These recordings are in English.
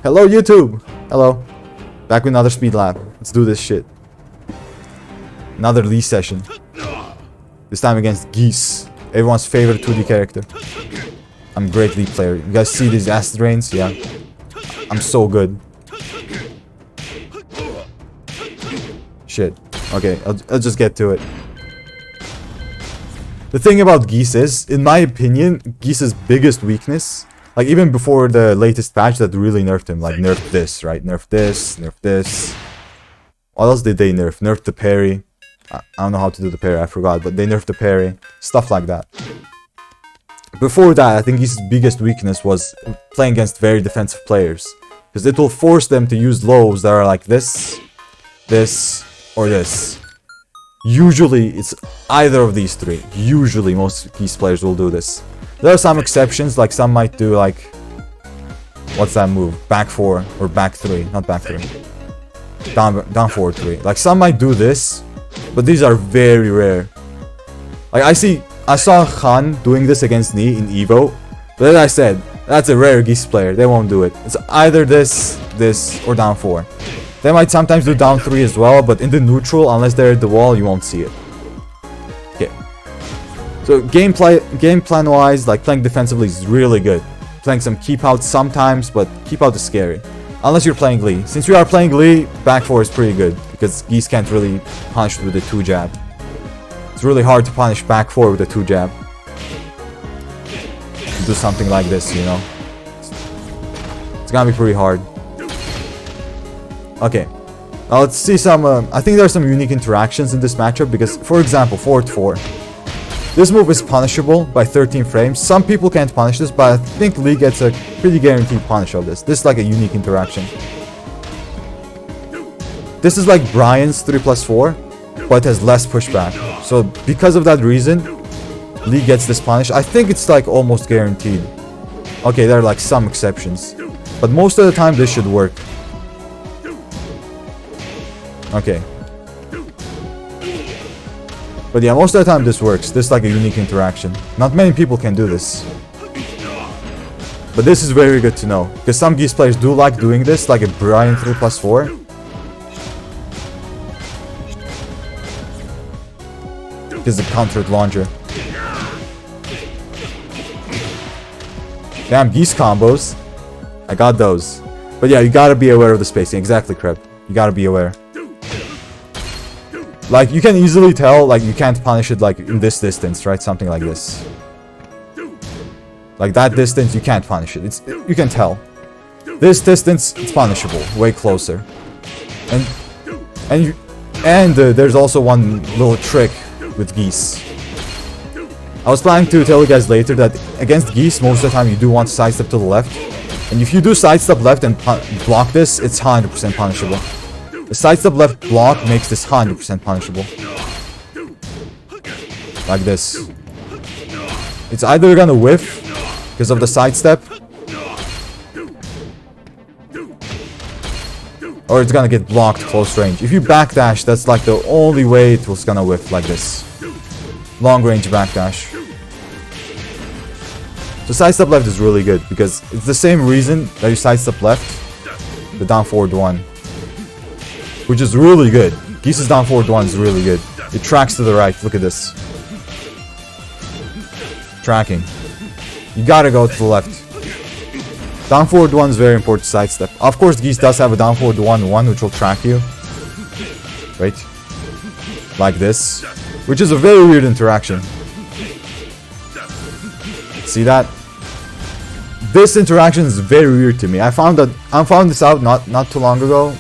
Hello, YouTube! Hello. Back with another speed lab. Let's do this shit. Another Lee session. This time against Geese. Everyone's favorite 2D character. I'm a great Lee player. You guys see these acid rains? Yeah. I'm so good. Shit. Okay, I'll just get to it. The thing about Geese is, in my opinion, Geese's biggest weakness, like even before the latest patch that really nerfed him, like nerfed this, right? Nerfed this, nerfed this. What else did they nerf? Nerfed the parry. I don't know how to do the parry, I forgot, but they nerfed the parry. Stuff like that. Before that, I think Geese's biggest weakness was playing against very defensive players. Because it will force them to use lows that are like this, this, or this. Usually, it's either of these three. Usually, most Geese players will do this. There are some exceptions, like some might do like... What's that move? Back 4 or back 3. Not back 3. Down forward 3. Like some might do this, but these are very rare. Like I saw Khan doing this against Knee in Evo, but as I said, that's a rare Geese player. They won't do it. It's either this, this, or down 4. They might sometimes do down 3 as well, but in the neutral, unless they're at the wall, you won't see it. Okay. So game plan wise, like playing defensively is really good. Playing some keep out sometimes, but keep out is scary. Unless you're playing Lee. Since we are playing Lee, back 4 is pretty good, because Geese can't really punish with the 2 jab. It's really hard to punish back 4 with a 2 jab. Do something like this, you know. It's gonna be pretty hard. Okay, now let's see some, I think there are some unique interactions in this matchup because, for example, forward 4. This move is punishable by 13 frames. Some people can't punish this, but I think Lee gets a pretty guaranteed punish of this. This is like a unique interaction. This is like Brian's 3+4, but has less pushback. So because of that reason, Lee gets this punish. I think it's like almost guaranteed. Okay, there are like some exceptions, but most of the time this should work. Okay. But yeah, most of the time this works. This is like a unique interaction. Not many people can do this. But this is very good to know. Because some Geese players do like doing this, like a Brian 3+4. Because the countered launcher. Damn, Geese combos. I got those. But yeah, you gotta be aware of the spacing. Exactly, Kreb. You gotta be aware. Like, you can easily tell, like, you can't punish it, like, in this distance, right? Something like this. Like, that distance, you can't punish it. You can tell. This distance, it's punishable. Way closer. And there's also one little trick with Geese. I was planning to tell you guys later that against Geese, most of the time, you do want to sidestep to the left. And if you do sidestep left and block this, it's 100% punishable. The sidestep left block makes this 100% punishable. Like this. It's either gonna whiff because of the sidestep, or it's gonna get blocked close range. If you backdash, that's like the only way it was gonna whiff, like this. Long range backdash. So sidestep left is really good because it's the same reason that you sidestep left, the down forward 1. Which is really good. Geese's down forward 1 is really good. It tracks to the right. Look at this. Tracking. You gotta go to the left. Down forward 1 is very important to sidestep. Of course, Geese does have a down forward 1-1 which will track you. Right? Like this. Which is a very weird interaction. See that? This interaction is very weird to me. I found this out not too long ago.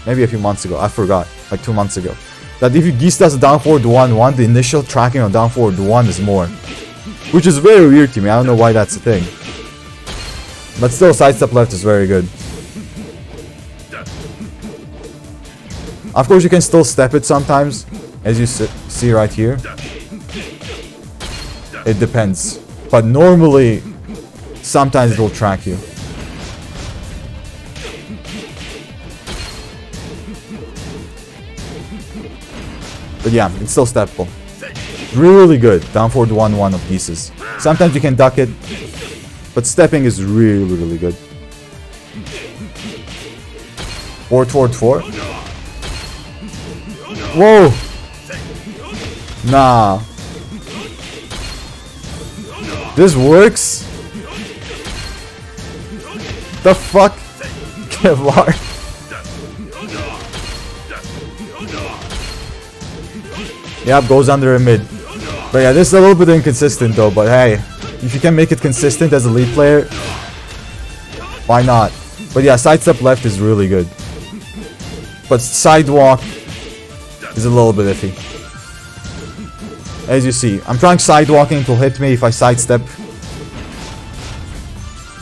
Maybe a few months ago, I forgot, like 2 months ago. That if Geese does a down forward 1-1, the initial tracking on down forward 1 is more. Which is very weird to me, I don't know why that's a thing. But still, sidestep left is very good. Of course, you can still step it sometimes, as you see right here. It depends. But normally, sometimes it will track you. But yeah, it's still steppable. Really good. Down forward 1-1 of Geese's. Sometimes you can duck it, but stepping is really, really good. 4. Whoa! Nah. This works? The fuck? Kevlar. Yep, goes under a mid. But yeah, this is a little bit inconsistent though, but hey, if you can make it consistent as a lead player, why not? But yeah, sidestep left is really good. But sidewalk is a little bit iffy. As you see, I'm trying sidewalking, it will hit me if I sidestep.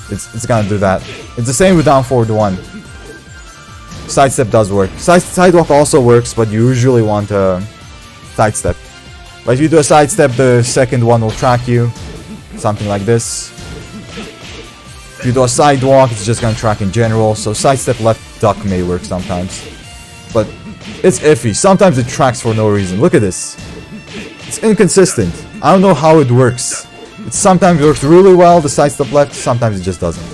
It's gonna do that. It's the same with down forward 1. Sidestep does work. Sidewalk also works, but you usually want a sidestep. But if you do a sidestep, the second one will track you. Something like this. If you do a sidewalk, it's just gonna track in general. So sidestep left duck may work sometimes. But it's iffy. Sometimes it tracks for no reason. Look at this. It's inconsistent. I don't know how it works. It sometimes works really well, the sidestep left, sometimes it just doesn't.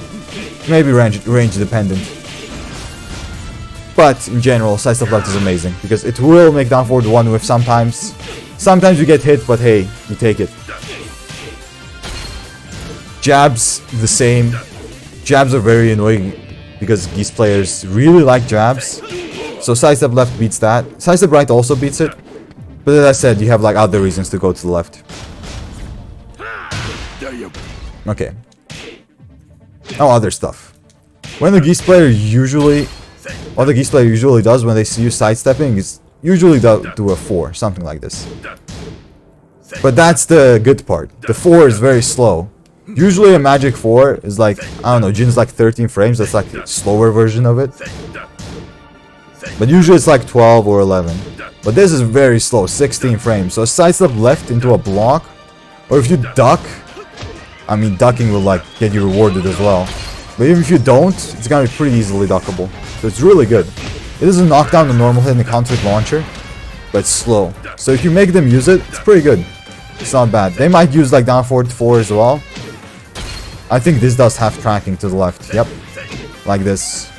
Maybe range dependent. But in general, sidestep left is amazing because it will make down forward 1 whiff sometimes. Sometimes you get hit, but hey, you take it. Jabs, the same. Jabs are very annoying because Geese players really like jabs. So sidestep left beats that. Sidestep right also beats it. But as I said, you have like other reasons to go to the left. Okay. Oh, other stuff. When the Geese player usually... What the Geese player usually does when they see you sidestepping is usually do a 4, something like this. But that's the good part. The 4 is very slow. Usually a magic 4 is like, I don't know, Jin's like 13 frames, that's like a slower version of it. But usually it's like 12 or 11. But this is very slow, 16 frames. So a sidestep left into a block, or if you duck, I mean ducking will like get you rewarded as well. But even if you don't, it's gonna be pretty easily duckable. So it's really good. It doesn't knock down the normal hit in the counter launcher, but it's slow. So if you make them use it, it's pretty good. It's not bad. They might use like down forward 4 as well. I think this does have tracking to the left. Yep. Like this.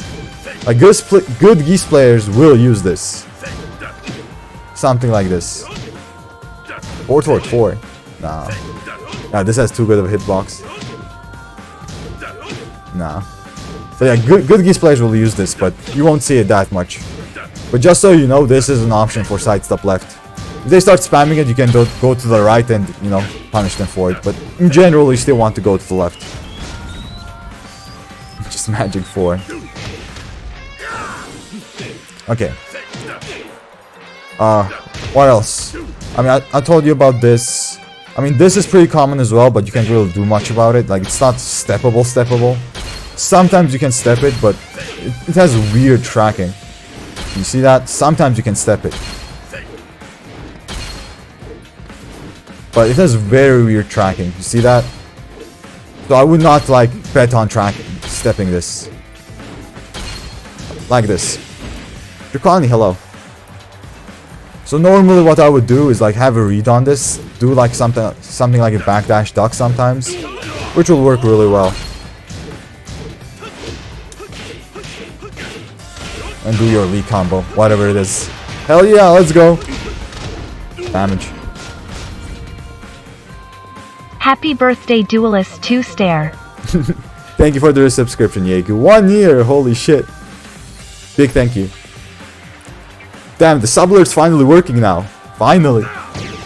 Like good Geese players will use this. Something like this. 4. Nah. Nah, this has too good of a hitbox. Nah. So yeah, good Geese players will use this, but you won't see it that much. But just so you know, this is an option for sidestep left. If they start spamming it, you can go to the right and, you know, punish them for it. But in general, you still want to go to the left. Just magic 4. Okay. What else? I mean, I told you about this. I mean, this is pretty common as well, but you can't really do much about it. Like, it's not steppable. Sometimes you can step it, but it has weird tracking. You see that? Sometimes you can step it. But it has very weird tracking. You see that? So I would not, like, bet on stepping this. Like this. Draconi, hello. So normally what I would do is like have a read on this, do like something like a backdash duck sometimes, which will work really well. And do your lead combo, whatever it is. Hell yeah, let's go. Damage. Happy birthday, Duelist 2 Stare. Thank you for the subscription, Yegu. 1 year, holy shit. Big thank you. Damn, the sub alert's finally working now. Finally.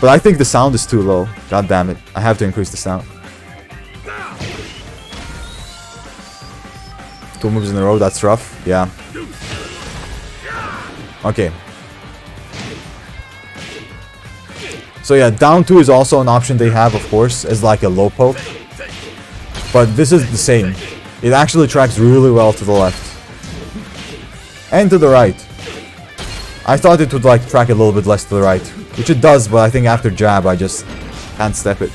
But I think the sound is too low. God damn it. I have to increase the sound. 2 moves in a row, that's rough. Yeah. Okay. So yeah, down 2 is also an option they have, of course, as like a low poke. But this is the same. It actually tracks really well to the left. And to the right. I thought it would like track a little bit less to the right, which it does, but I think after jab I just can't step it.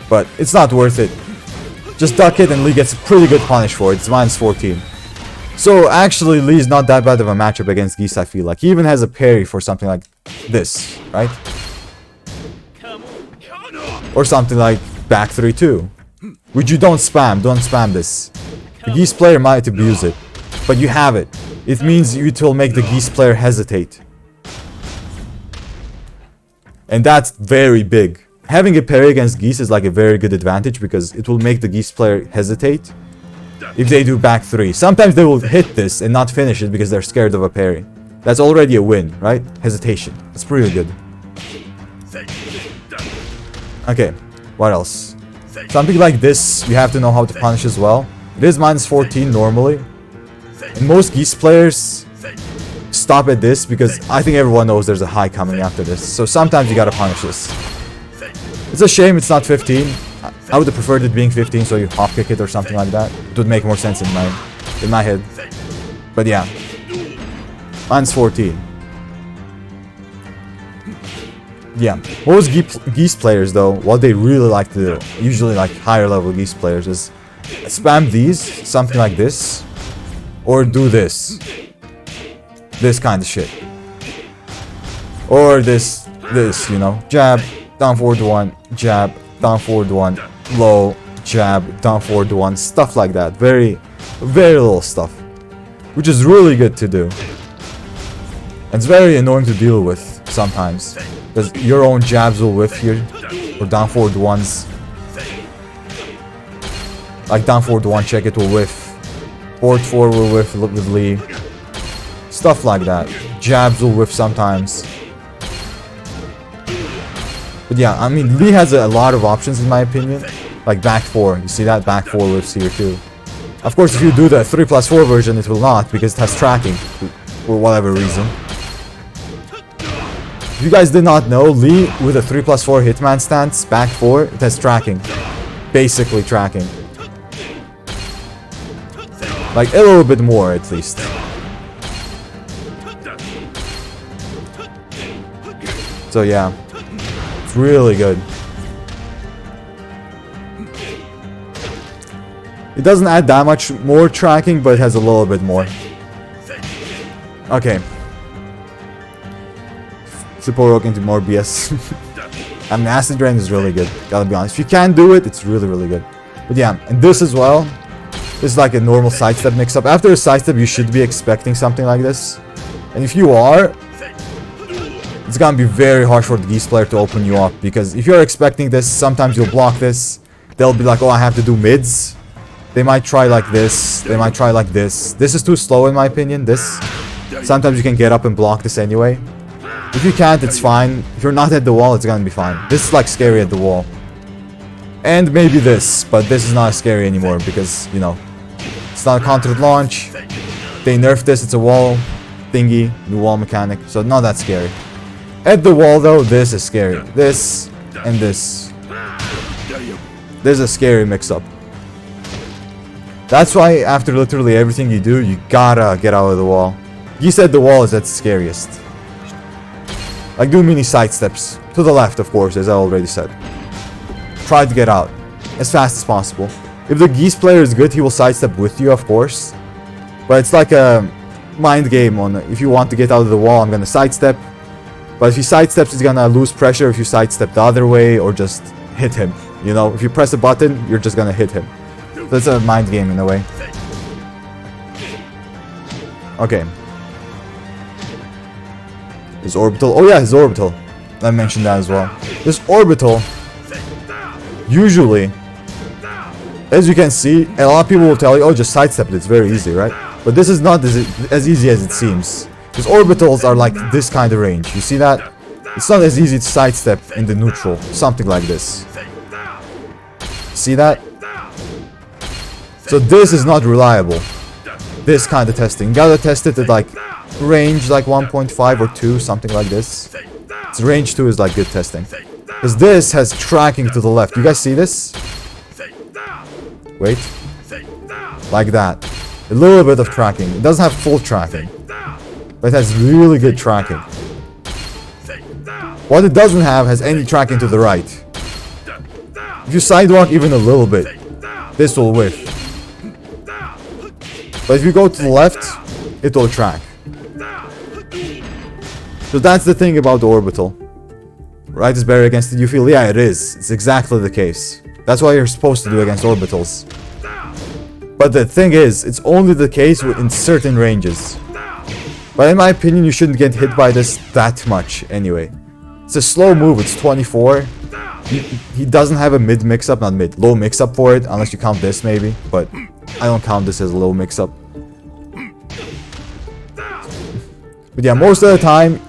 But it's not worth it. Just duck it and Lee gets a pretty good punish for it. It's minus 14. So actually Lee's not that bad of a matchup against Geese, I feel like. He even has a parry for something like this, right? Or something like back 3-2. Which you don't spam this. The Geese player might abuse it, but you have it. It means it will make the Geese player hesitate. And that's very big. Having a parry against Geese is like a very good advantage because it will make the Geese player hesitate if they do back 3. Sometimes they will hit this and not finish it because they're scared of a parry. That's already a win, right? Hesitation. That's pretty good. Okay, what else? Something like this, you have to know how to punish as well. It is minus 14 normally. And most Geese players stop at this because I think everyone knows there's a high coming after this. So sometimes you gotta punish this. It's a shame it's not 15. I would have preferred it being 15 so you hop kick it or something like that. It would make more sense in my head. But yeah. Minus 14. Yeah. Most Geese players though, what they really like to do, usually like higher level Geese players, is spam these, something like this. Or do this. This kind of shit. Or this, you know. Jab, down forward 1, jab, down forward 1, low, jab, down forward 1, stuff like that. Very, very little stuff. Which is really good to do. And it's very annoying to deal with sometimes. Because your own jabs will whiff here. Or down forward 1s. Like down forward 1 check, it will whiff. Forward 4 will whiff with Lee. Stuff like that. Jabs will whiff sometimes. But yeah, I mean, Lee has a lot of options in my opinion. Like back 4. You see that? Back 4 whiffs here too. Of course, if you do the 3+4 version, it will not because it has tracking. For whatever reason. If you guys did not know, Lee with a 3+4 hitman stance, back 4, it has tracking. Basically tracking. Like a little bit more at least. So yeah, it's really good. It doesn't add that much more tracking, but it has a little bit more. Okay. Support into more BS. I mean, Acid Drain is really good, gotta be honest. If you can do it, it's really, really good. But yeah, and this as well. This is like a normal sidestep mix-up. After a sidestep, you should be expecting something like this. And if you are, it's gonna be very hard for the Geese player to open you up. Because if you're expecting this, sometimes you'll block this. They'll be like, oh, I have to do mids. They might try like this. They might try like this. This is too slow in my opinion, this. Sometimes you can get up and block this anyway. If you can't, it's fine. If you're not at the wall, it's gonna be fine. This is like scary at the wall. And maybe this, but this is not scary anymore because, you know, it's not a countered launch. They nerfed this, it's a wall thingy, new wall mechanic, so not that scary. At the wall though, this is scary. This and this. This is a scary mix-up. That's why after literally everything you do, you gotta get out of the wall. You said the wall is at scariest. Like do mini side steps. To the left, of course, as I already said. Try to get out as fast as possible. If the Geese player is good, he will sidestep with you, of course. But it's like a mind game on if you want to get out of the wall, I'm gonna sidestep. But if he sidesteps, he's gonna lose pressure if you sidestep the other way or just hit him. You know, if you press a button, you're just gonna hit him. So it's a mind game in a way. Okay. His orbital. Oh yeah, his orbital. I mentioned that as well. This orbital, usually, as you can see, a lot of people will tell you, oh, just sidestep it, it's very easy, right? But this is not as easy as it seems. Because orbitals are like this kind of range. You see that? It's not as easy to sidestep in the neutral. Something like this. See that? So this is not reliable. This kind of testing. You gotta test it at like range like 1.5 or 2, something like this. It's range 2 is like good testing. Because this has tracking to the left. You guys see this? Wait. Like that. A little bit of tracking. It doesn't have full tracking. But it has really good tracking. What it doesn't have has any tracking to the right. If you sidewalk even a little bit, this will whiff. But if you go to the left, it will track. So that's the thing about the orbital. Right is better against it, you feel? Yeah, it is. It's exactly the case. That's what you're supposed to do against orbitals. But the thing is, it's only the case in certain ranges. But in my opinion, you shouldn't get hit by this that much anyway. It's a slow move, it's 24. He doesn't have a mid mix-up, not mid, low mix-up for it, unless you count this maybe. But I don't count this as a low mix-up. But yeah, most of the time,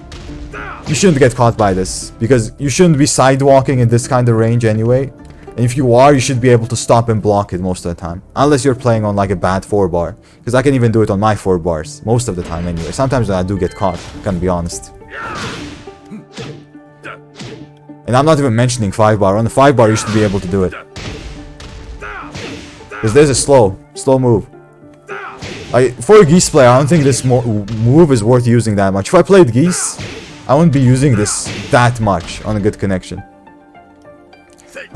you shouldn't get caught by this. Because you shouldn't be sidewalking in this kind of range anyway. And if you are, you should be able to stop and block it most of the time. Unless you're playing on like a bad 4-bar. Because I can even do it on my 4 bars. Most of the time anyway. Sometimes I do get caught, gonna be honest. And I'm not even mentioning 5-bar. On the 5-bar, you should be able to do it. Because there's a slow move. For a Geese player, I don't think this move is worth using that much. If I played Geese, I wouldn't be using this that much on a good connection.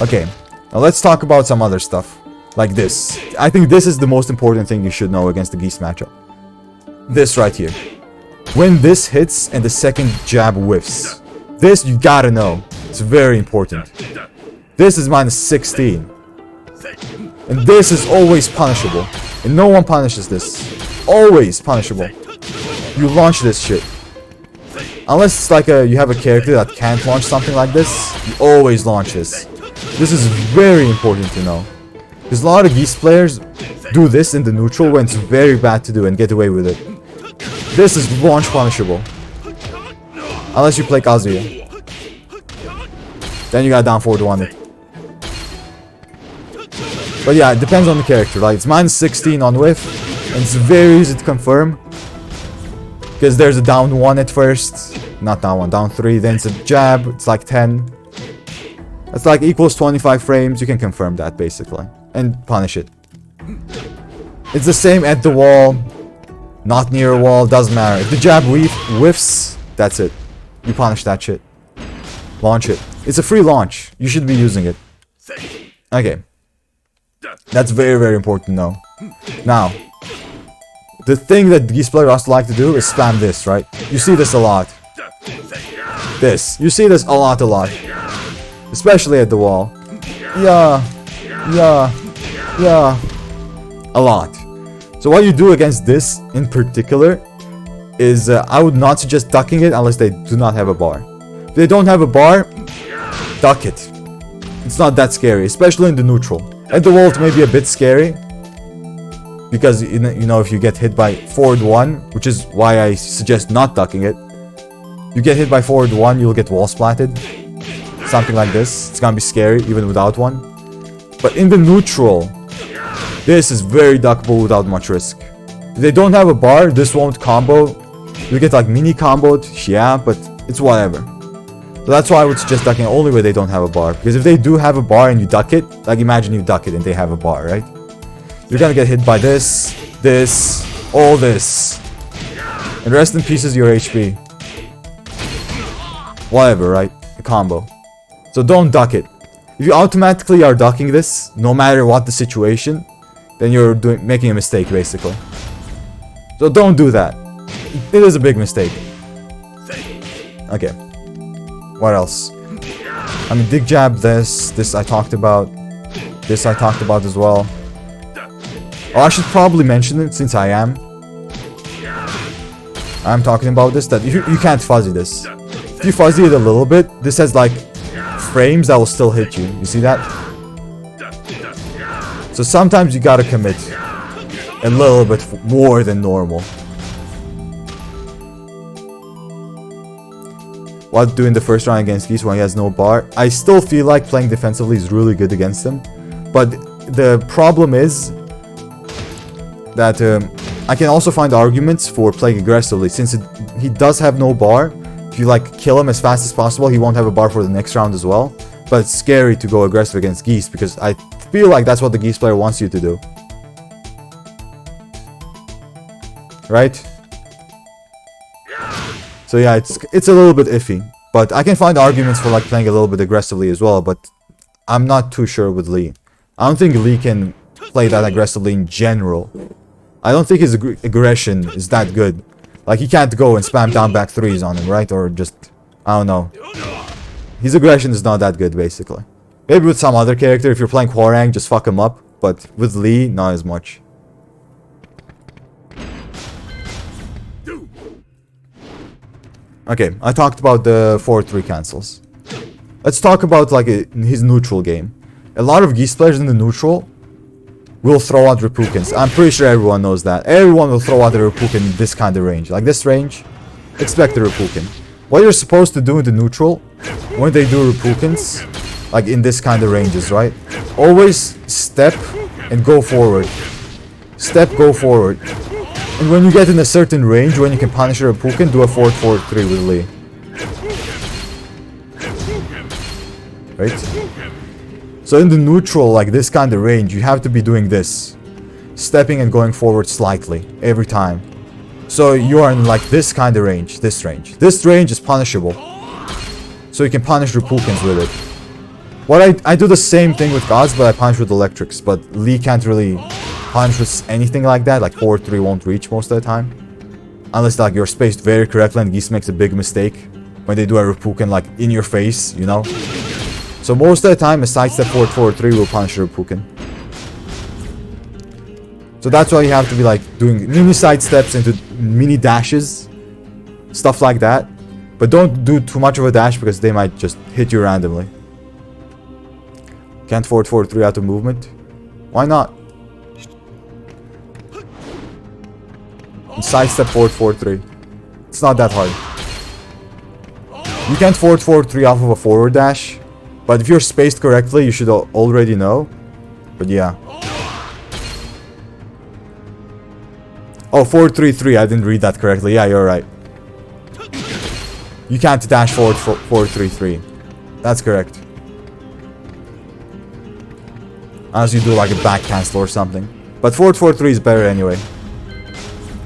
Okay, now let's talk about some other stuff. Like this. I think this is the most important thing you should know against the Geese matchup. This right here. When this hits and the second jab whiffs. This you gotta know. It's very important. This is minus 16. And this is always punishable. And no one punishes this. Always punishable. You launch this shit. Unless it's like you have a character that can't launch something like this, you always launch this. This is very important to know. Because a lot of Geese players do this in the neutral when it's very bad to do and get away with it. This is launch punishable. Unless you play Kazuya. Then you got down forward one it. But yeah, it depends on the character. Like it's minus 16 on whiff, and it's very easy to confirm. Because there's a down 1 at first. Not down 1, down 3. Then it's a jab, it's like 10. It's like equals 25 frames. You can confirm that basically. And punish it. It's the same at the wall. Not near a wall, doesn't matter. If the jab whiffs, that's it. You punish that shit. Launch it. It's a free launch. You should be using it. Okay. That's very, very important to know. Now, the thing that Geese players also like to do is spam this, right? You see this a lot. This. You see this a lot. Especially at the wall. Yeah. A lot. So what you do against this in particular is I would not suggest ducking it unless they do not have a bar. If they don't have a bar, duck it. It's not that scary, especially in the neutral. At the wall it may be a bit scary. Because, you know, if you get hit by forward 1, which is why I suggest not ducking it. You get hit by forward 1, you'll get wall splatted. Something like this. It's gonna be scary, even without one. But in the neutral, this is very duckable without much risk. If they don't have a bar, this won't combo. You get like mini comboed, yeah, but it's whatever. So that's why I would suggest ducking only where they don't have a bar. Because if they do have a bar and you duck it, like imagine you duck it and they have a bar, right? You're gonna get hit by this, all this. And rest in pieces your HP. Whatever, right? A combo. So don't duck it. If you automatically are ducking this, no matter what the situation, then you're making a mistake, basically. So don't do that. It is a big mistake. Okay. What else? I mean, dig jab this I talked about. This I talked about as well. Oh, I should probably mention it since I'm talking about this, that you can't fuzzy this. If you fuzzy it a little bit, this has like frames that will still hit you. You see that? So sometimes you gotta commit a little bit more than normal. What do in the first round against Geese when he has no bar? I still feel like playing defensively is really good against him. But the problem is that I can also find arguments for playing aggressively. Since he does have no bar, if you like kill him as fast as possible, he won't have a bar for the next round as well. But it's scary to go aggressive against Geese because I feel like that's what the Geese player wants you to do. Right? So yeah, it's a little bit iffy. But I can find arguments for like playing a little bit aggressively as well, but I'm not too sure with Lee. I don't think Lee can play that aggressively in general. I don't think his aggression is that good. Like, he can't go and spam down back threes on him, right? Or just, I don't know. His aggression is not that good, basically. Maybe with some other character, if you're playing Hwoarang, just fuck him up. But with Lee, not as much. Okay, I talked about the 4-3 cancels. Let's talk about like his neutral game. A lot of Geese players in the neutral will throw out Repukins. I'm pretty sure everyone knows that. Everyone will throw out a Repukin in this kind of range. Like this range, expect a Repukin. What you're supposed to do in the neutral, when they do Repukins, like in this kind of ranges, right? Always step and go forward. Step, go forward. And when you get in a certain range, when you can punish a Repukin, do a 4-4-3 with Lee. Right? So in the neutral, like this kind of range, you have to be doing this. Stepping and going forward slightly, every time. So you are in like this kind of range, this range. This range is punishable. So you can punish Repukins with it. What I do the same thing with Gods, but I punish with Electrics. But Lee can't really punish with anything like that. Like 4-3 won't reach most of the time. Unless like you're spaced very correctly and Geese makes a big mistake. When they do a Repukin like in your face, you know. So most of the time a sidestep 4-4-3 will punish a Repukin. So that's why you have to be like doing mini sidesteps into mini dashes. Stuff like that. But don't do too much of a dash because they might just hit you randomly. Can't 4-4-3 out of movement? Why not? And sidestep 4-4-3. It's not that hard. You can't 4-4-3 off of a forward dash. But if you're spaced correctly, you should already know. But yeah. Oh, 4-3-3. I didn't read that correctly. Yeah, you're right. You can't dash forward 4-3-3. That's correct. Unless you do like a back cancel or something. But 4-4-3 is better anyway.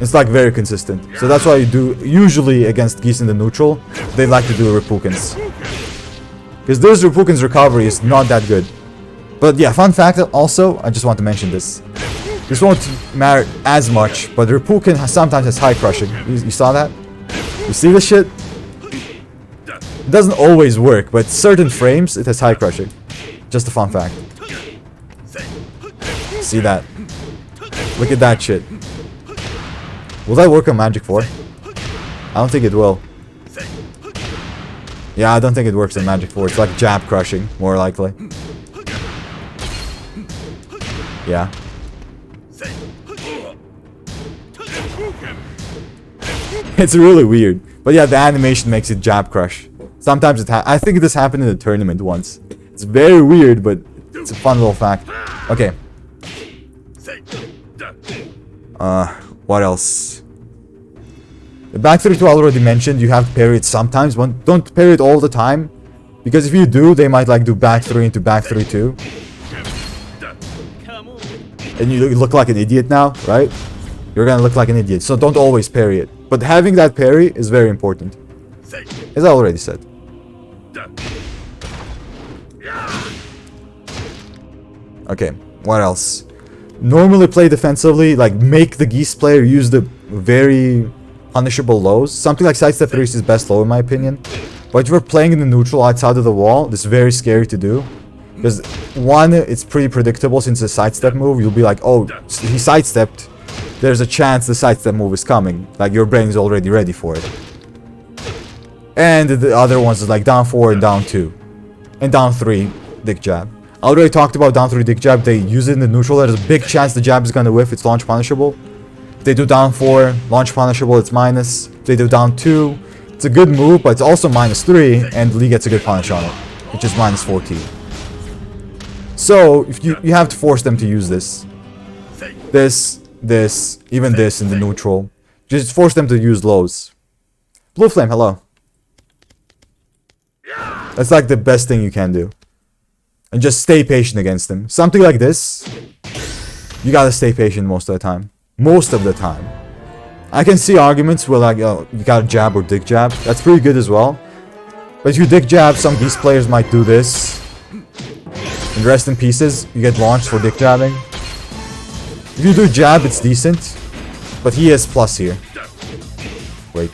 It's like very consistent. So that's why you do, usually against Geese in the neutral, they like to do Repukins. Because this Repukins recovery is not that good. But yeah, fun fact also, I just want to mention this. This won't matter as much, but Repukin sometimes has high crushing. You saw that? You see this shit? It doesn't always work, but certain frames it has high crushing. Just a fun fact. See that? Look at that shit. Will that work on Magic 4? I don't think it will. Yeah, I don't think it works on Magic 4. It's like jab crushing, more likely. Yeah. It's really weird. But yeah, the animation makes it jab crush. Sometimes I think this happened in the tournament once. It's very weird, but it's a fun little fact. Okay. What else? The back 3-2 I already mentioned. You have to parry it sometimes, but don't parry it all the time. Because if you do, they might like do back 3 into back 3-2. And you look like an idiot now, right? You're gonna look like an idiot. So don't always parry it. But having that parry is very important. As I already said. Okay, what else? Normally play defensively, like make the Geese player use the very punishable lows. Something like sidestep 3 is his best low in my opinion. But if you're playing in the neutral outside of the wall, this is very scary to do. Because one, it's pretty predictable since it's a sidestep move. You'll be like, oh, he sidestepped. There's a chance the sidestep move is coming. Like your brain is already ready for it. And the other ones is like down 4 and down 2. And down 3, dick jab. I already talked about down 3 dick jab. They use it in the neutral. There's a big chance the jab is gonna whiff. It's launch punishable. If they do down 4, launch punishable, it's minus. If they do down 2, it's a good move, but it's also minus 3. And Lee gets a good punish on it, which is minus 14. So, if you have to force them to use this. This, even this in the neutral. Just force them to use lows. Blue Flame, hello. That's like the best thing you can do. And just stay patient against them. Something like this, you gotta stay patient most of the time. Most of the time. I can see arguments where like, oh, you gotta jab or dick jab. That's pretty good as well. But if you dick jab, some of these players might do this. And rest in pieces, you get launched for dick jabbing. If you do jab, it's decent. But he has plus here. Wait.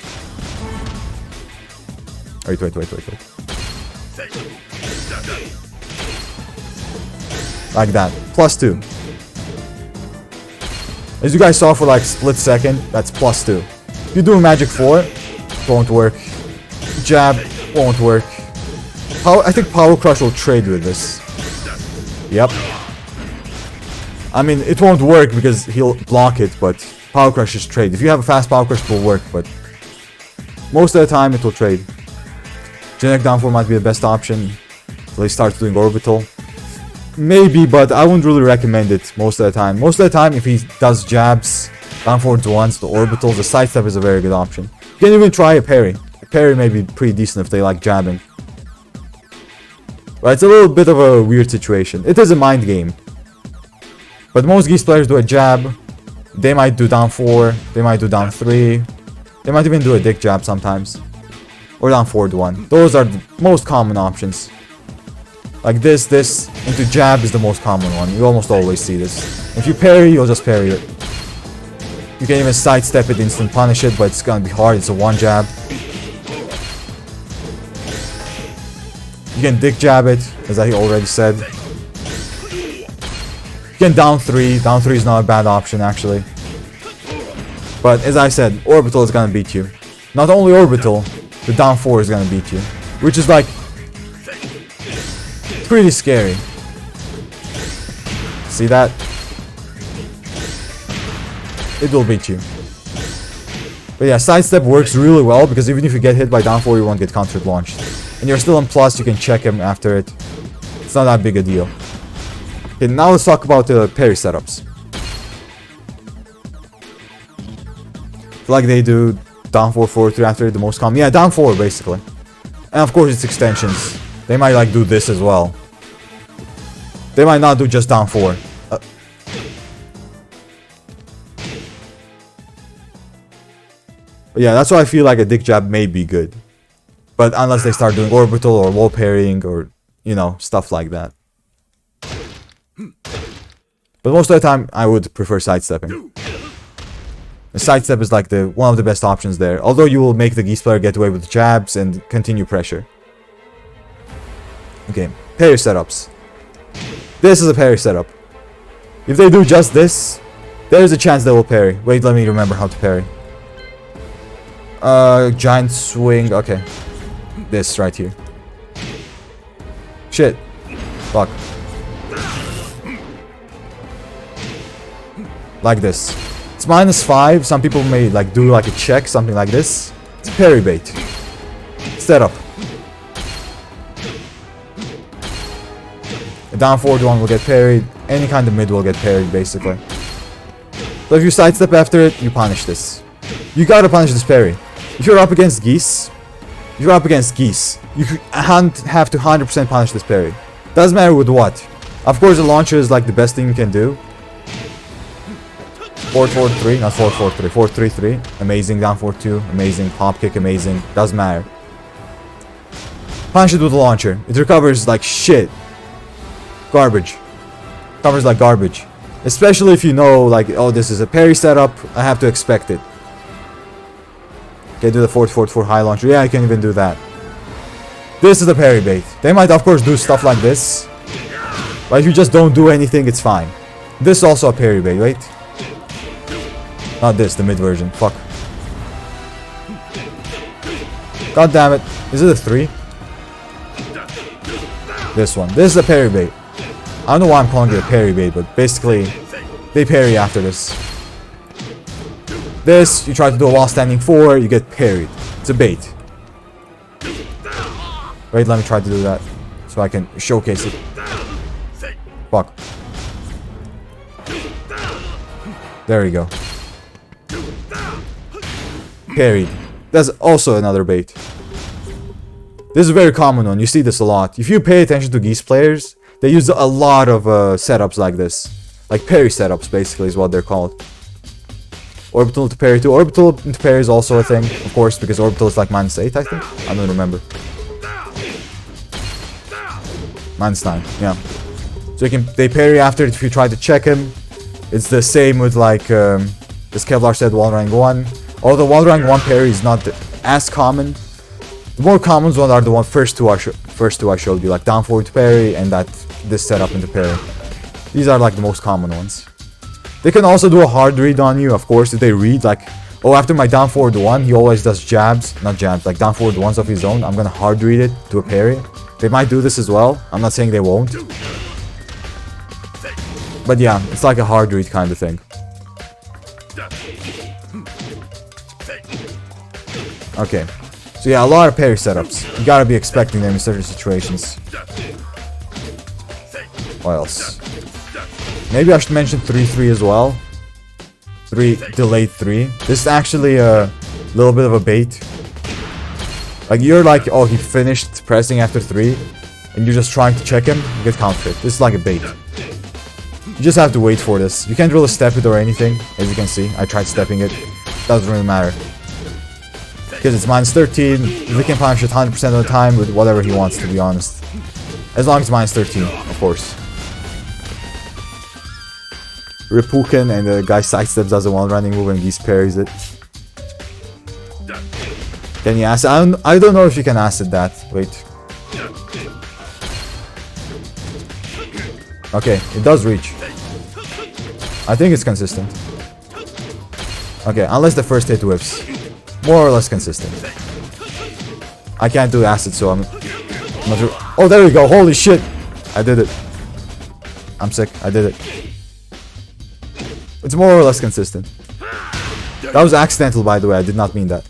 Wait. Like that. Plus 2. As you guys saw for like split second, that's plus 2. You do magic 4, won't work. Jab, won't work. I think Power Crush will trade with this. Yep. I mean, it won't work because he'll block it, but Power Crush is trade. If you have a fast Power Crush, it will work, but most of the time it will trade. Generic down 4 might be the best option until he starts doing orbital. Maybe, but I wouldn't really recommend it most of the time. Most of the time, if he does jabs, down forwards once, the orbitals, the sidestep is a very good option. You can even try a parry. A parry may be pretty decent if they like jabbing. But it's a little bit of a weird situation. It is a mind game. But most Geese players do a jab. They might do down 4. They might do down 3. They might even do a dick jab sometimes. Or down forward 1. Those are the most common options. Like this into jab is the most common one. You almost always see this. If you parry, you'll just parry it. You can even sidestep it, instant punish it, but it's gonna be hard. It's a 1 jab. You can dick jab it, as I already said. You can down 3. Down 3 is not a bad option, actually. But as I said, orbital is gonna beat you. Not only orbital, the down 4 is gonna beat you. Which is like pretty scary. See that? It will beat you. But yeah, sidestep works really well because even if you get hit by down 4, you won't get countered launched. And you're still on plus, you can check him after it. It's not that big a deal. Okay, now let's talk about the parry setups. I feel like they do down 4, forward 3 after it, the most common. Yeah, down 4 basically. And of course it's extensions. They might like do this as well. They might not do just down 4. But yeah, that's why I feel like a dick jab may be good. But unless they start doing orbital or wall parrying or, you know, stuff like that. But most of the time, I would prefer sidestepping. The sidestep is like one of the best options there. Although you will make the Geese player get away with jabs and continue pressure. Okay, parry setups. This is a parry setup. If they do just this, there's a chance they will parry. Wait, let me remember how to parry. Giant swing. Okay. This right here. Shit. Fuck. Like this. It's -5. Some people may like do like a check, something like this. It's parry bait. Setup. A down forward one will get parried. Any kind of mid will get parried, basically. So if you sidestep after it, you punish this. You gotta punish this parry. If you're up against Geese, you have to 100% punish this parry. Doesn't matter with what. Of course, the launcher is like the best thing you can do. 4-4-3, not 4-4-3, 4-3-3. Amazing, down 4-2, amazing, pop kick, amazing. Doesn't matter. Punish it with the launcher. It recovers like shit. Garbage. Covers like garbage. Especially if you know, like, oh, this is a parry setup, I have to expect it. Okay, do the 4-4-4 high launcher. Yeah, I can even do that. This is the parry bait. They might, of course, do stuff like this. But if you just don't do anything, it's fine. This is also a parry bait, wait. Not this, the mid version. Fuck. God damn it. Is it a 3? This one. This is a parry bait. I don't know why I'm calling it a parry bait, but basically, they parry after this. This, you try to do a while standing 4, you get parried. It's a bait. Wait, let me try to do that so I can showcase it. Fuck. There we go. Parried. That's also another bait. This is a very common one. You see this a lot. If you pay attention to Geese players, they use a lot of setups like this. Like parry setups, basically, is what they're called. Orbital to parry too. Orbital into parry is also a thing, of course, because orbital is like -8, I think. I don't remember. -9, yeah. So they parry after it if you try to check him. It's the same with like, as Kevlar said, wall rank 1. Although wall rank 1 parry is not as common. The more common ones are the first two I showed you, like down forward to parry and this setup into parry. These are like the most common ones. They can also do a hard read on you, of course, if they read like, oh, after my down forward 1, he always does jabs. Not jabs, like down forward 1s of his own. I'm gonna hard read it to a parry. They might do this as well. I'm not saying they won't. But yeah, it's like a hard read kind of thing. Okay. So yeah, a lot of parry setups. You gotta be expecting them in certain situations. What else? Maybe I should mention 3-3 as well. 3 delayed 3. This is actually a little bit of a bait. Like you're like, oh, he finished pressing after 3, and you're just trying to check him, you get counter hit. This is like a bait. You just have to wait for this. You can't really step it or anything, as you can see. I tried stepping it. Doesn't really matter. Because it's minus 13, he can punish it 100% of the time with whatever he wants, to be honest. As long as it's minus 13, of course. Ripuken, and the guy sidesteps as a one-running move and Geese parries it. Can you acid? I don't know if you can acid that. Wait. Okay, it does reach. I think it's consistent. Okay, unless the first hit whiffs. More or less consistent. I can't do acid, so I'm not sure. Oh, there we go. Holy shit. I did it. I'm sick. I did it. It's more or less consistent. That was accidental, by the way. I did not mean that.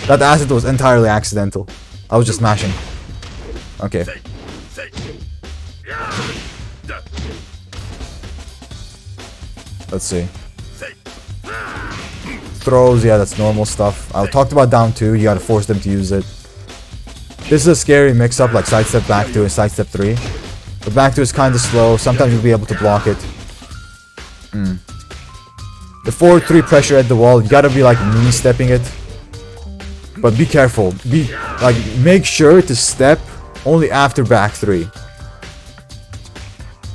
That acid was entirely accidental. I was just mashing. Okay. Let's see. Throws, yeah, that's normal stuff. I talked about down 2, you gotta force them to use it. This is a scary mix-up, like sidestep back 2 and sidestep 3. But back 2 is kinda slow, sometimes you'll be able to block it. The forward 3 pressure at the wall, you gotta be like mini-stepping it. But be careful, make sure to step only after back 3.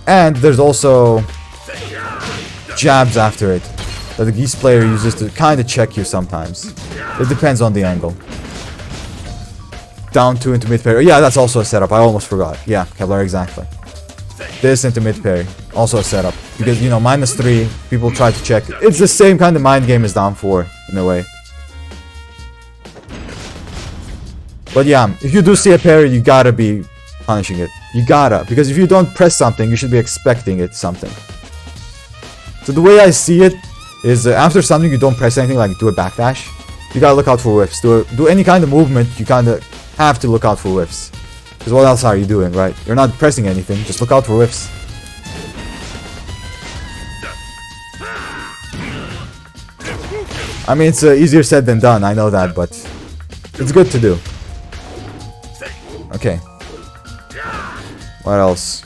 And there's also jabs after it that the Geese player uses to kind of check you sometimes. It depends on the angle. Down 2 into mid parry. Yeah, that's also a setup. I almost forgot. Yeah, Kevlar, exactly. This into mid parry. Also a setup. Because, you know, minus 3, people try to check. It's the same kind of mind game as down 4, in a way. But yeah, if you do see a parry, you gotta be punishing it. You gotta. Because if you don't press something, you should be expecting it something. So the way I see it is after something you don't press anything, like do a backdash, you gotta look out for whiffs. Do any kind of movement, you kinda have to look out for whiffs. Because what else are you doing, right? You're not pressing anything, just look out for whiffs. I mean, it's easier said than done, I know that, but it's good to do. Okay. What else?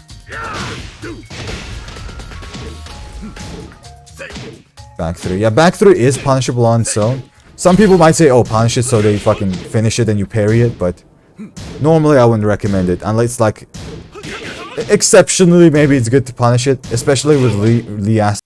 Back 3. Yeah, back 3 is punishable on its own. Some people might say, oh, punish it so they fucking finish it and you parry it, but normally I wouldn't recommend it. Unless, like, exceptionally, maybe it's good to punish it, especially with Lee Acid.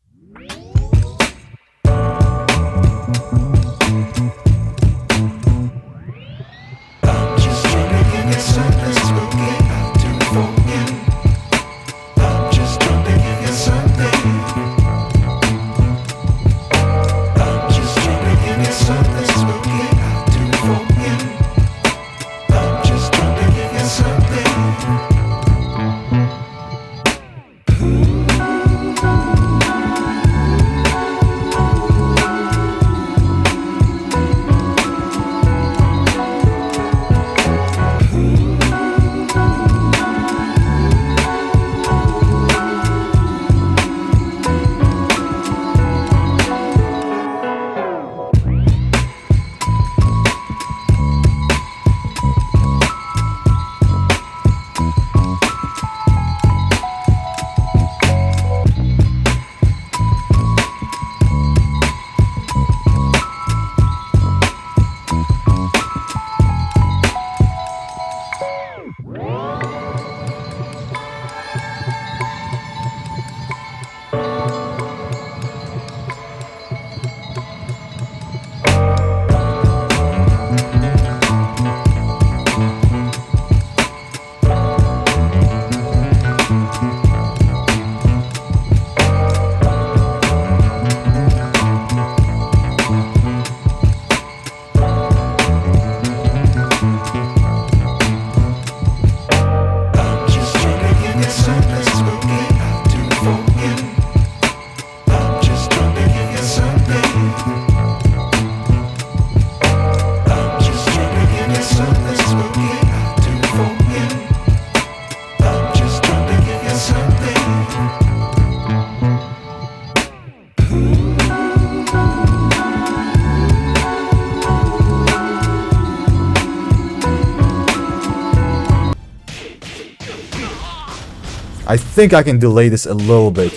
I think I can delay this a little bit.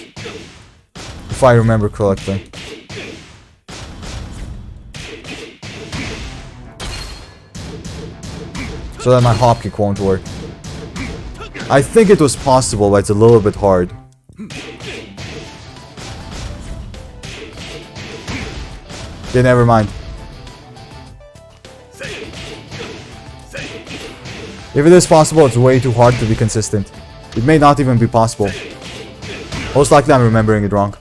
If I remember correctly. So that my hop kick won't work. I think it was possible, but it's a little bit hard. Okay, never mind. If it is possible, it's way too hard to be consistent. It may not even be possible. Most likely I'm remembering it wrong.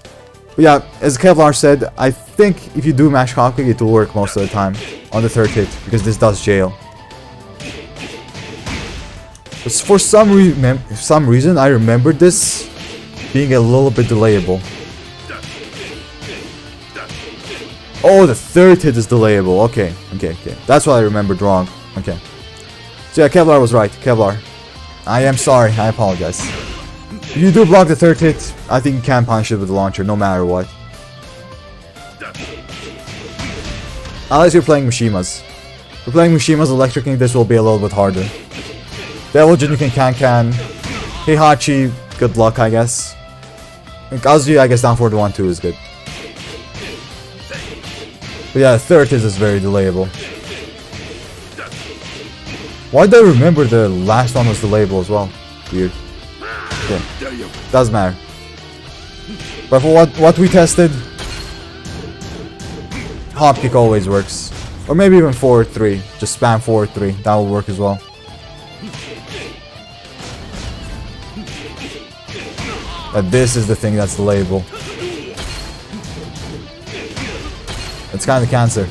But yeah, as Kevlar said, I think if you do mash hop kick, it will work most of the time on the third hit, because this does jail. But for some reason, I remembered this being a little bit delayable. Oh, the third hit is delayable. Okay. That's what I remembered wrong. Okay. So yeah, Kevlar was right. Kevlar. I am sorry. I apologize. If you do block the third hit, I think you can punish it with the launcher, no matter what. Unless you're playing Mishimas. If you're playing Mishimas, Electric King, this will be a little bit harder. Devil Jinjuken Can. Heihachi, good luck, I guess. And Kazuya, I guess down for the 1-2 is good. But yeah, the third hit is very delayable. Why did I remember the last one was delayable as well? Weird. Okay. Doesn't matter. But for what we tested, hop kick always works. Or maybe even forward 3. Just spam forward 3. That will work as well. But this is the thing that's delayable. It's kind of cancer.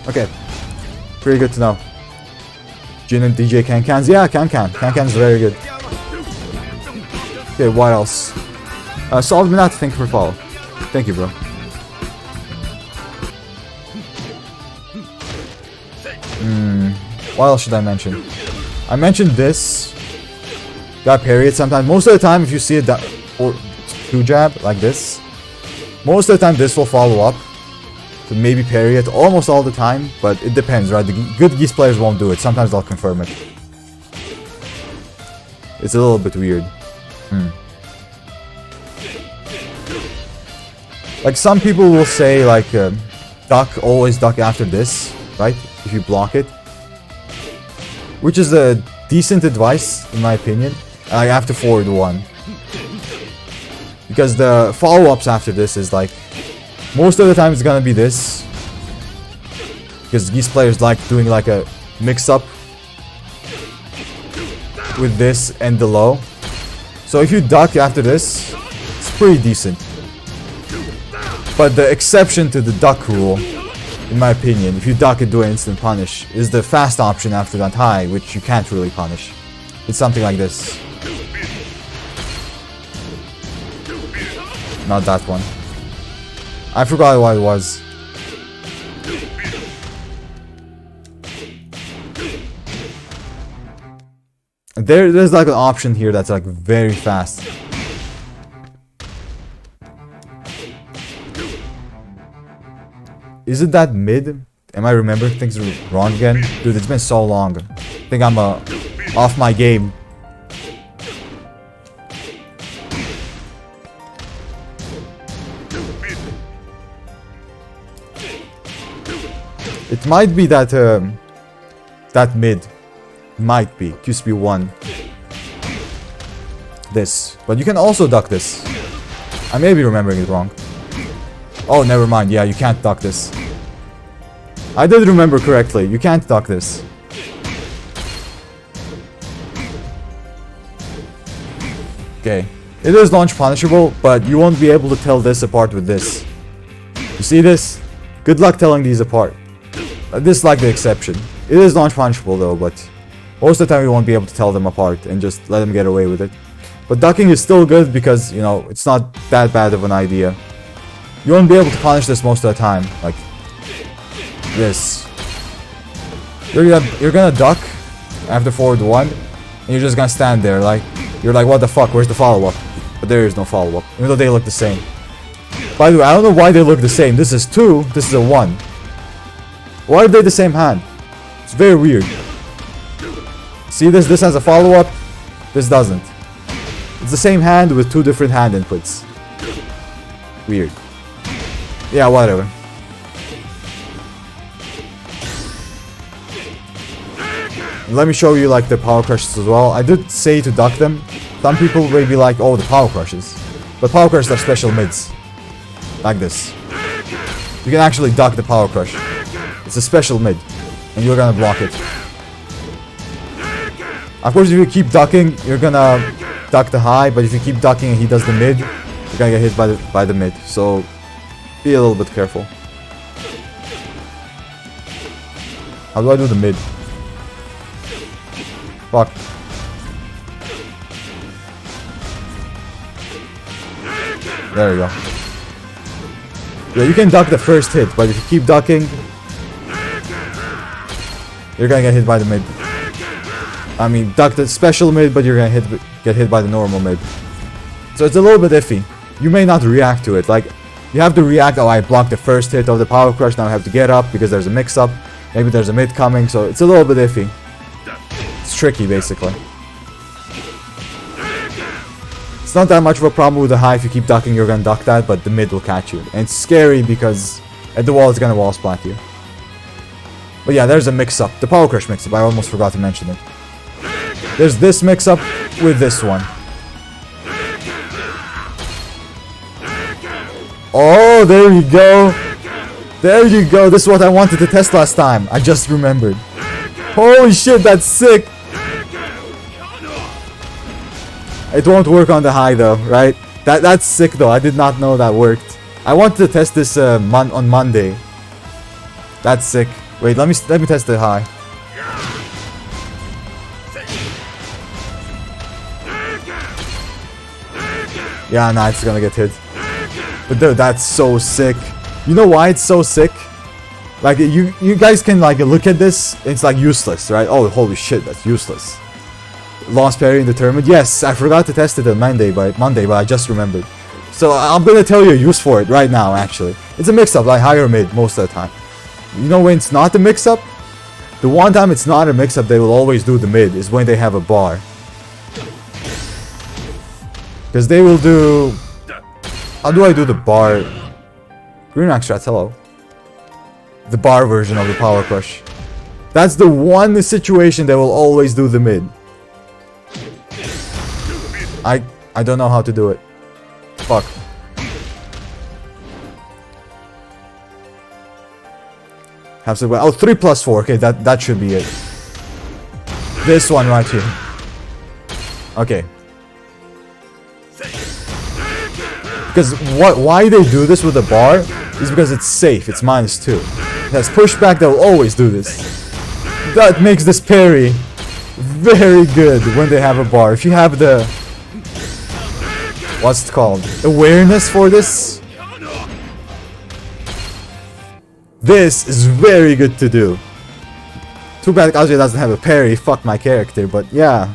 Okay. Pretty good to know. Jin and DJ Can-Cans. Yeah, Can-Can's very good. Okay, what else? Solid Minat, thank you for follow. Thank you, bro. What else should I mention? I mentioned this. Got parry it sometimes. Most of the time, if you see it or 2-jab like this, most of the time this will follow up to maybe parry it almost all the time, but it depends, right? The good Geese players won't do it. Sometimes they'll confirm it. It's a little bit weird. Like some people will say like always duck after this, right? If you block it. Which is a decent advice in my opinion. I have to forward 1. Because the follow-ups after this is like most of the time it's gonna be this. Because Geese players like doing like a mix-up with this and the low. So if you duck after this, it's pretty decent. But the exception to the duck rule, in my opinion, if you duck and do an instant punish, is the fast option after that high, which you can't really punish. It's something like this. Not that one. I forgot what it was. There's like an option here that's like very fast. Is it that mid? Am I remembering things wrong again? Dude, it's been so long. I think I'm off my game. It might be that that mid. Might be QSP 1. This. But you can also duck this. I may be remembering it wrong. Oh, never mind. Yeah, you can't duck this. I did remember correctly. You can't duck this. Okay. It is launch punishable, but you won't be able to tell this apart with this. You see this? Good luck telling these apart. This is like the exception. It is launch punishable though, but most of the time you won't be able to tell them apart and just let them get away with it. But ducking is still good because, you know, it's not that bad of an idea. You won't be able to punish this most of the time, like this. You're gonna duck after forward 1, and you're just gonna stand there like, you're like, what the fuck, where's the follow-up? But there is no follow-up, even though they look the same. By the way, I don't know why they look the same. This is 2, this is a 1. Why are they the same hand? It's very weird. See this? This has a follow-up. This doesn't. It's the same hand with two different hand inputs. Weird. Yeah, whatever. Let me show you like the power crushes as well. I did say to duck them. Some people may be like, oh, the power crushes. But power crushes are special mids. Like this. You can actually duck the power crush. It's a special mid. And you're gonna block it. Of course, if you keep ducking, you're gonna duck the high. But if you keep ducking and he does the mid, you're gonna get hit by the mid. So, be a little bit careful. How do I do the mid? Fuck. There we go. Yeah, you can duck the first hit, but if you keep ducking, you're gonna get hit by the mid. I mean, duck the special mid, but you're gonna get hit by the normal mid. So it's a little bit iffy. You may not react to it. Like, you have to react, oh, I blocked the first hit of the power crush, now I have to get up because there's a mix-up. Maybe there's a mid coming, so it's a little bit iffy. It's tricky, basically. It's not that much of a problem with the high. If you keep ducking, you're gonna duck that, but the mid will catch you. And it's scary because at the wall, it's gonna wall splat you. But yeah, there's a mix-up. The power crush mix-up, I almost forgot to mention it. There's this mix-up with this one. Oh, there you go. There you go. This is what I wanted to test last time. I just remembered. Holy shit, that's sick. It won't work on the high though, right? That's sick though. I did not know that worked. I wanted to test this on Monday. That's sick. Wait, let me test the high. Yeah, nah, it's gonna get hit. But dude, that's so sick. You know why it's so sick? Like, you guys can like look at this. It's like useless, right? Oh, holy shit, that's useless. Lost parry indeterminate. Yes, I forgot to test it on Monday, but I just remembered. So I'm gonna tell you a use for it right now. Actually, it's a mix-up, like higher mid most of the time. You know when it's not a mix-up? The one time it's not a mix-up, they will always do the mid. Is when they have a bar. Because they will do... How do I do the bar? Green Extrats, hello. The bar version of the Power Crush. That's the one situation they will always do the mid. I don't know how to do it. Fuck. Have to... Oh, 3 plus 4. Okay, that should be it. This one right here. Okay. Because why they do this with the bar is because it's safe. It's -2. It has pushback. They'll always do this. That makes this parry very good when they have a bar. If you have the... What's it called? Awareness for this? This is very good to do. Too bad Kazuya doesn't have a parry. Fuck my character. But yeah.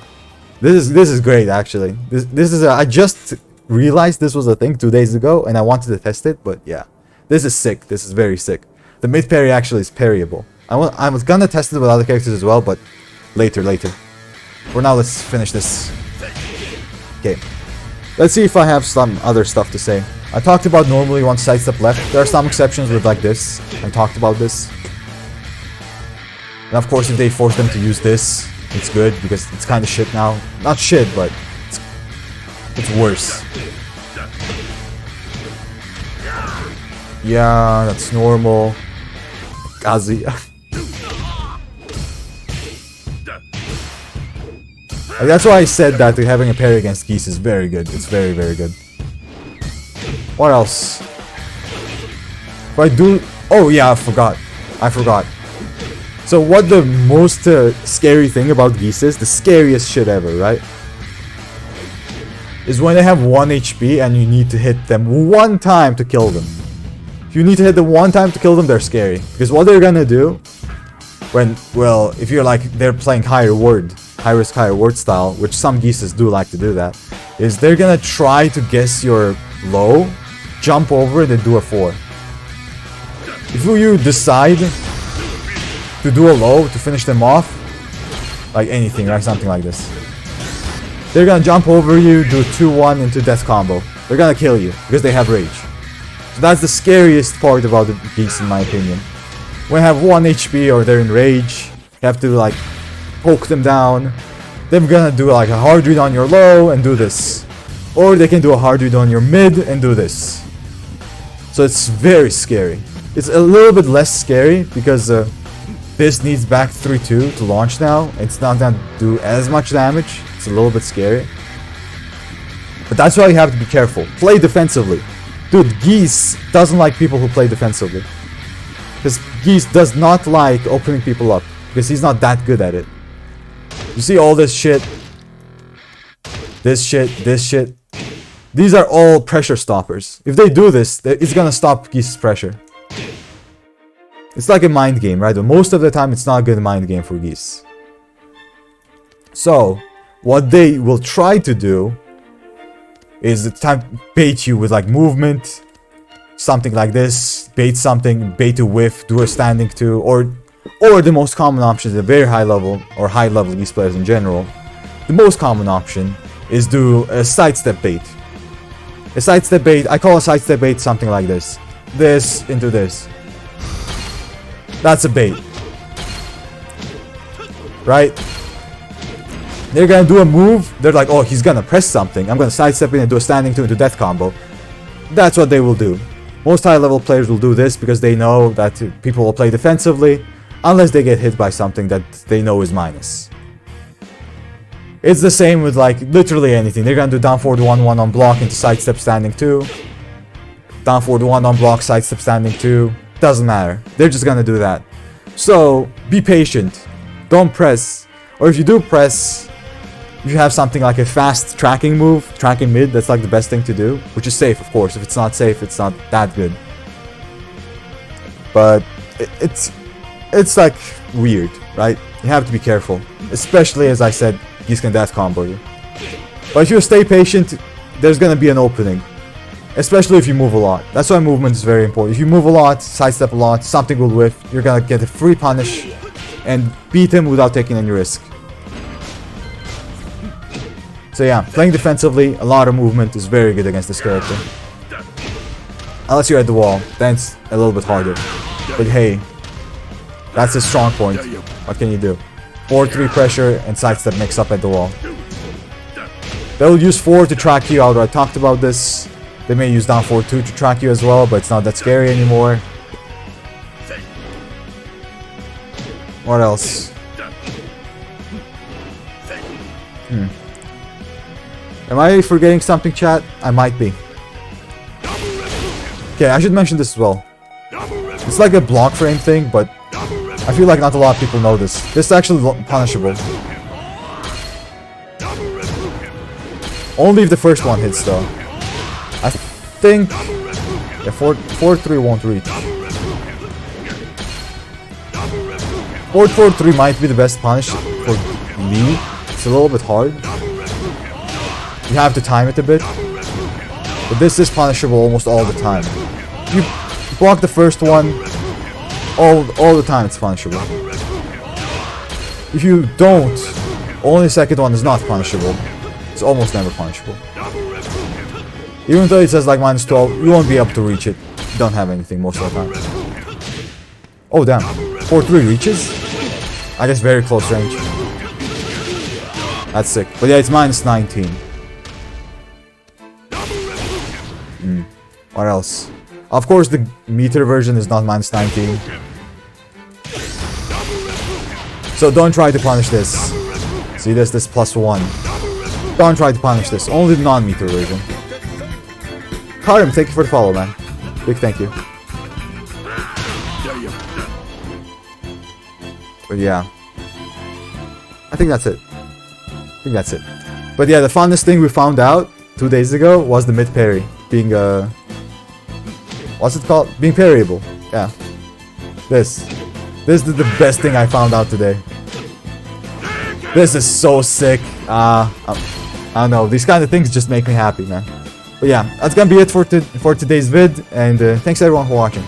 This is great actually. This is I just realized this was a thing 2 days ago and I wanted to test it, but yeah. This is sick. This is very sick. The mid parry actually is parryable. I was gonna test it with other characters as well, but later. For now, let's finish this. Okay. Let's see if I have some other stuff to say. I talked about normally one sidestep left. There are some exceptions with like this. I talked about this. And of course, if they force them to use this, it's good because it's kind of shit now. Not shit, but it's worse. Yeah, that's normal. Kazuya. That's why I said that having a parry against Geese is very good. It's very, very good. What else? If I do... Oh yeah, I forgot. So what the most scary thing about Geese is, the scariest shit ever, right? Is when they have 1 HP and you need to hit them 1 time to kill them. If you need to hit them 1 time to kill them, they're scary. Because what they're gonna do, when, well, if you're like, they're playing high risk, high reward style, which some Geeses do like to do that, is they're gonna try to guess your low, jump over it and do a 4. If you decide to do a low, to finish them off. Like anything, right? Something like this. They're gonna jump over you, do 2-1 into death combo. They're gonna kill you, because they have rage. So that's the scariest part about the Geese in my opinion. When they have 1 HP or they're in rage, you have to like poke them down. They're gonna do like a hard read on your low and do this. Or they can do a hard read on your mid and do this. So it's very scary. It's a little bit less scary because this needs back 3-2 to launch now. It's not gonna do as much damage. It's a little bit scary. But that's why you have to be careful. Play defensively. Dude, Geese doesn't like people who play defensively. Because Geese does not like opening people up. Because he's not that good at it. You see all this shit. This shit, this shit. These are all pressure stoppers. If they do this, it's gonna stop Geese's pressure. It's like a mind game, right? But most of the time, it's not a good mind game for Geese. So, what they will try to do is bait you with like movement, something like this, bait something, bait to whiff, do a standing 2, or the most common option is a very high level, or high level Geese players in general. The most common option is do a sidestep bait. A sidestep bait, I call a sidestep bait something like this. This into this. That's a bait. Right? They're gonna do a move, they're like, oh, he's gonna press something. I'm gonna sidestep in and do a standing 2 into death combo. That's what they will do. Most high level players will do this because they know that people will play defensively unless they get hit by something that they know is minus. It's the same with like literally anything. They're gonna do down forward 1-1 on block into sidestep standing 2. Down forward 1 on block, sidestep standing 2. Doesn't matter. They're just gonna do that. So be patient. Don't press. Or if you do press, if you have something like a fast tracking move, tracking mid, that's like the best thing to do. Which is safe, of course. If it's not safe, it's not that good. But it's like weird, right? You have to be careful. Especially, as I said, Geese can death combo you. But if you stay patient, there's gonna be an opening. Especially if you move a lot. That's why movement is very important. If you move a lot, sidestep a lot, something will whiff, you're gonna get a free punish and beat him without taking any risk. So yeah, playing defensively, a lot of movement is very good against this character. Unless you're at the wall, then it's a little bit harder. But hey, that's a strong point. What can you do? 4-3 pressure and sidestep mix up at the wall. They'll use 4 to track you, I already talked about this. They may use down 4-2 to track you as well, but it's not that scary anymore. What else? Am I forgetting something, chat? I might be. Okay, I should mention this as well. It's like a block frame thing, but I feel like not a lot of people know this. This is actually punishable. Only if the first one hits, though. I think... Yeah, 4-3 won't reach. 4-4-3 might be the best punish for me. It's a little bit hard. You have to time it a bit. But this is punishable almost all the time. You block the first one, all the time it's punishable. If you don't, only the second one is not punishable. It's almost never punishable. Even though it says like -12, you won't be able to reach it. You don't have anything most of the time. Oh damn, 4-3 reaches? I guess very close range. That's sick. But yeah, it's -19. What else? Of course, the meter version is not -19. So don't try to punish this. See this? This +1. Don't try to punish this. Only the non-meter version. Karim, thank you for the follow, man. Big thank you. But yeah. I think that's it. But yeah, the funnest thing we found out 2 days ago was the mid parry. Being what's it called? Being parryable. Yeah. This is the best thing I found out today. This is so sick. I don't know. These kind of things just make me happy, man. But yeah, that's gonna be it for today's vid. And thanks everyone for watching.